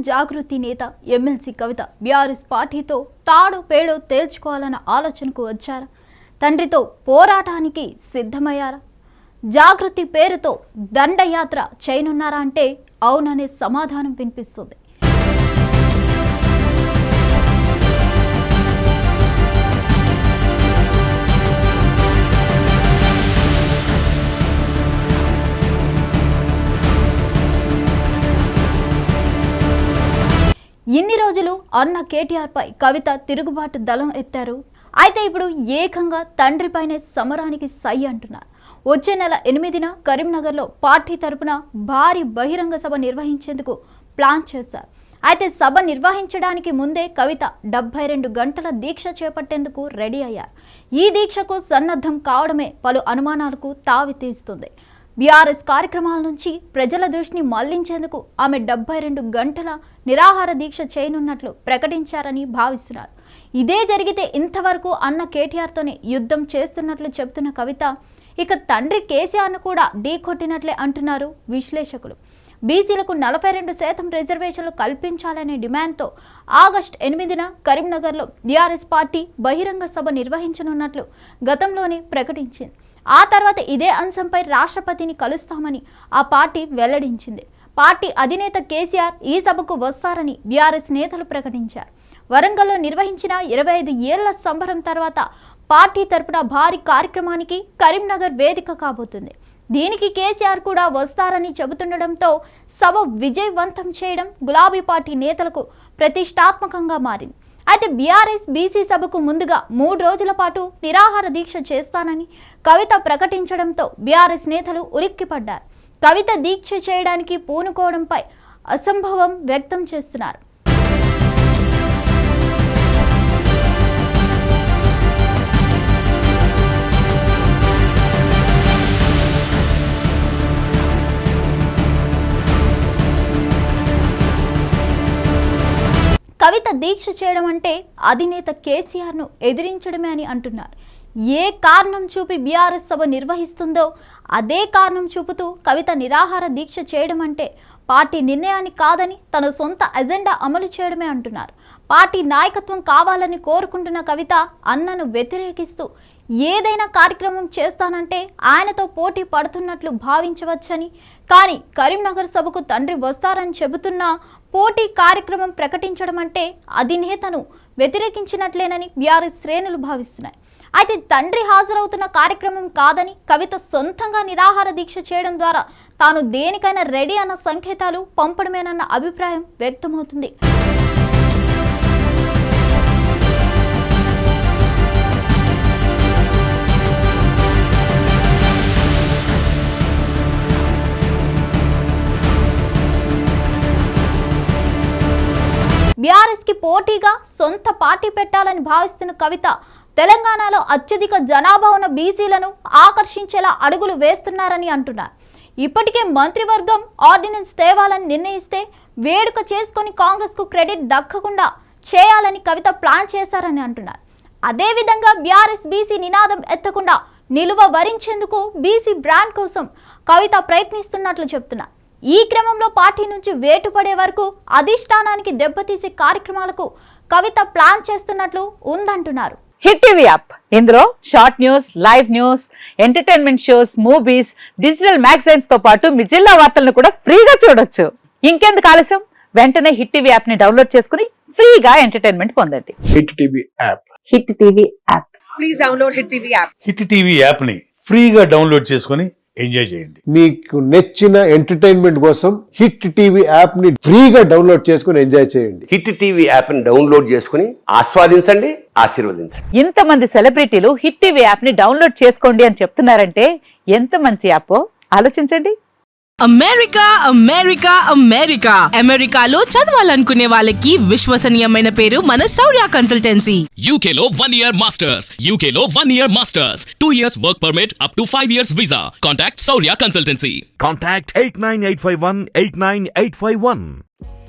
జాగృతి నేత ఎమ్మెల్సీ కవిత బీఆర్ఎస్ పార్టీతో తాడో పేడో తేల్చుకోవాలన్న ఆలోచనకు వచ్చారా? తండ్రితో పోరాటానికి సిద్ధమయ్యారా? జాగృతి పేరుతో దండయాత్ర చేయనున్నారా అంటే అవుననే సమాధానం వినిపిస్తుంది. ఇన్ని రోజులు అన్న కేటీఆర్ పై కవిత తిరుగుబాటు దళం ఎత్తారు. అయితే ఇప్పుడు ఏకంగా తండ్రిపైనే సమరానికి సై అంటున్నారు. వచ్చే నెల 8న కరీంనగర్లో పార్టీ తరపున భారీ బహిరంగ సభ నిర్వహించేందుకు ప్లాన్ చేశారు. అయితే సభ నిర్వహించడానికి ముందే కవిత 72 గంటల దీక్ష చేపట్టేందుకు రెడీ అయ్యారు. ఈ దీక్షకు సన్నద్ధం కావడమే పలు అనుమానాలకు తావితీస్తుంది. బీఆర్ఎస్ కార్యక్రమాల నుంచి ప్రజల దృష్టిని మళ్లించేందుకు ఆమె 72 గంటల నిరాహార దీక్ష చేయనున్నట్లు ప్రకటించారని భావిస్తున్నారు. ఇదే జరిగితే ఇంతవరకు అన్న కేటీఆర్తోనే యుద్ధం చేస్తున్నట్లు చెబుతున్న కవిత ఇక తండ్రి కేసీఆర్ను కూడా ఢీకొట్టినట్లే అంటున్నారు విశ్లేషకులు. బీసీలకు 42% రిజర్వేషన్లు కల్పించాలనే డిమాండ్తో ఆగస్టు 8న కరీంనగర్లో బీఆర్ఎస్ పార్టీ బహిరంగ సభ నిర్వహించనున్నట్లు గతంలోనే ప్రకటించింది. ఆ తర్వాత ఇదే అంశంపై రాష్ట్రపతిని కలుస్తామని ఆ పార్టీ వెల్లడించింది. పార్టీ అధినేత కేసీఆర్ ఈ సభకు వస్తారని బీఆర్ఎస్ నేతలు ప్రకటించారు. వరంగల్లో నిర్వహించిన 25 ఏళ్ల సంబరం తర్వాత పార్టీ తరపున భారీ కార్యక్రమానికి కరీంనగర్ వేదిక కాబోతుంది. దీనికి కేసీఆర్ కూడా వస్తారని చెబుతుండటంతో సభ విజయవంతం చేయడం గులాబీ పార్టీ నేతలకు ప్రతిష్టాత్మకంగా మారింది. అయితే బీఆర్ఎస్ బీసీ సభకు ముందుగా 3 రోజుల పాటు నిరాహార దీక్ష చేస్తానని కవిత ప్రకటించడంతో బీఆర్ఎస్ నేతలు ఉలిక్కిపడ్డారు. కవిత దీక్ష చేయడానికి పూనుకోవడంపై అసంభవం వ్యక్తం చేస్తున్నారు. కవిత దీక్ష చేయడం అంటే అధినేత కేసీఆర్ను ఎదిరించడమే అని అంటున్నారు. ఏ కారణం చూపి బీఆర్ఎస్ సభ నిర్వహిస్తుందో అదే కారణం చూపుతూ కవిత నిరాహార దీక్ష చేయడం అంటే పార్టీ నిర్ణయాన్ని కాదని తన సొంత ఎజెండా అమలు చేయడమే అంటున్నారు. పార్టీ నాయకత్వం కావాలని కోరుకుంటున్న కవిత అన్నను వ్యతిరేకిస్తూ ఏదైనా కార్యక్రమం చేస్తానంటే ఆయనతో పోటీ పడుతున్నట్లు భావించవచ్చని, కానీ కరీంనగర్ సభకు తండ్రి వస్తారని చెబుతున్నా పోటీ కార్యక్రమం ప్రకటించడం అంటే అధినేతను వ్యతిరేకించినట్లేనని బీఆర్ఎస్ శ్రేణులు భావిస్తున్నాయి. అయితే తండ్రి హాజరవుతున్న కార్యక్రమం కాదని కవిత సొంతంగా నిరాహార దీక్ష చేయడం ద్వారా తాను దేనికైనా రెడీ అన్న సంకేతాలు పంపడమేనన్న అభిప్రాయం వ్యక్తమవుతుంది. బీఆర్ఎస్ కి పోటీగా సొంత పార్టీ పెట్టాలని భావిస్తున్న కవిత తెలంగాణలో అత్యధిక జనాభా ఉన్న బీసీలను ఆకర్షించేలా అడుగులు వేస్తున్నారని అంటున్నారు. ఇప్పటికే మంత్రివర్గం ఆర్డినెన్స్ తేవాలని నిర్ణయిస్తే వేడుక చేసుకుని కాంగ్రెస్ కు క్రెడిట్ దక్కకుండా చేయాలని కవిత ప్లాన్ చేశారని అంటున్నారు. అదేవిధంగా బీఆర్ఎస్ బీసీ నినాదం ఎత్తకుండా నిలువ వరించేందుకు బీసీ బ్రాండ్ కోసం కవిత ప్రయత్నిస్తున్నట్లు చెప్తున్నారు. ఈ క్రమంలో పార్టీ నుంచి వేటుపడే వరకు అధిష్టానానికి దెబ్బతీసే కార్యక్రమాలకు కవిత ప్లాన్ చేస్తున్నట్లు ఉందంటున్నారు. హిట్ టీవీ యాప్, ఇందులో short news, live news, entertainment shows, movies, digital magazines తో పాటు మీ జిల్లా వార్తలను కూడా ఫ్రీగా చూడొచ్చు. ఇంకెందుకు ఆలస్యం, వెంటనే హిట్ టీవీ యాప్ ని డౌన్లోడ్ చేసుకుని ఫ్రీగా ఎంటర్టైన్మెంట్ పొందండి. Hit TV app, hit TV app, please download hit TV app. Hit TV app ని ఫ్రీగా డౌన్లోడ్ చేసుకుని ఎంజాయ్ చేయండి. మీకు నచ్చిన ఎంటర్టైన్మెంట్ కోసం హిట్ టీవీ యాప్ ని ఫ్రీగా డౌన్లోడ్ చేసుకుని ఎంజాయ్ చేయండి. హిట్ టీవీ యాప్ ని డౌన్లోడ్ చేసుకుని ఆస్వాదించండి, ఆశీర్వదించండి. ఇంతమంది సెలబ్రిటీలు హిట్ టీవీ యాప్ ని డౌన్లోడ్ చేసుకోండి అని చెప్తున్నారంటే ఎంత మంచి యాప్ ఆలోచించండి. అమెరికా అమెరికా అమెరికా అమెరికాలో చదవాలనుకునే వాళ్ళకి విశ్వసనీయమైన పేరు మన శౌర్య కన్సల్టెన్సీ. UK లో 1 year masters, UK లో 1 year masters, 2 years work permit up to 5 years visa. Contact Saurya Consultancy. Contact 89851 89851.